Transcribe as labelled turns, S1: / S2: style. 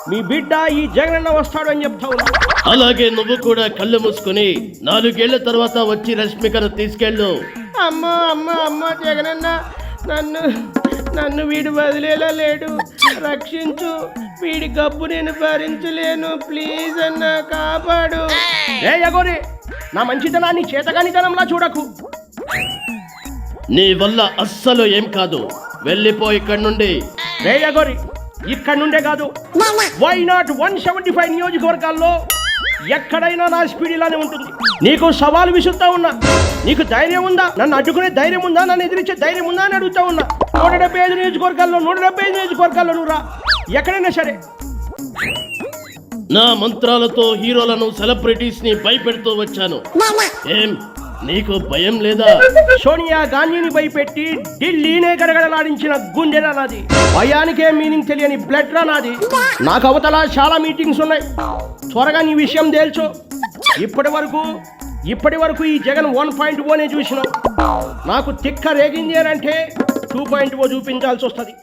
S1: మీ బిడ్డ ఈ జగనన్న వస్తాడు అని చెప్తా ఉన్నా.
S2: అలాగే నువ్వు కూడా కళ్ళు మూసుకుని 4 ఏళ్ల తర్వాత వచ్చి రష్మికను తీసుకెళ్ళు.
S1: అమ్మో అమ్మో అమ్మో జగనన్న, నన్ను వీడు వదిలేలా లేడు, రక్షించు. వీడి గబ్బు నేను భరించలేను, ప్లీజ్ అన్న కాపాడు. ఏ యగోరి, నా మంచితనాన్ని చేతగానితనంలా చూడకు.
S2: నీ వల్ల అస్సలు ఏం కాదు, వెళ్ళిపో ఇక్కడి నుండి.
S1: రే యగోరి, ఇక్కడ నుండే కాదు, వై నాట్ 175 నియోజకవర్గాల్లో ఎక్కడైనా నా స్పీడ్ ఇలానే ఉంటుంది. నీకు సవాలు విసురుతా ఉన్నా, నీకు ధైర్యం ఉందా? నన్ను అడ్డుకునే ధైర్యం ఉందా? నన్ను ఎదిరించే ధైర్యం ఉందా అని అడుగుతా ఉన్నా. 175 నియోజకవర్గాల్లో నువ్వు రా, ఎక్కడైనా సరే.
S2: నా మంత్రాలతో హీరోలను, సెలబ్రిటీస్ ని భయపెడుతూ వచ్చాను. ఏం నీకు భయం లేదా?
S1: సోనియా గాంధీని భయపెట్టి ఢిల్లీనే గడగడలాడించిన గుండెరా నాది. భయానికే మీనింగ్ తెలియని బ్లడ్ రా నాది. నాకు అవతల చాలా మీటింగ్స్ ఉన్నాయి, త్వరగా నీ విషయం తేల్చు. ఇప్పటి వరకు ఈ జగన్ 1.0 చూసినావు. నాకు తిక్క రేగింది అంటే 2.0 చూపించాల్సి వస్తుంది.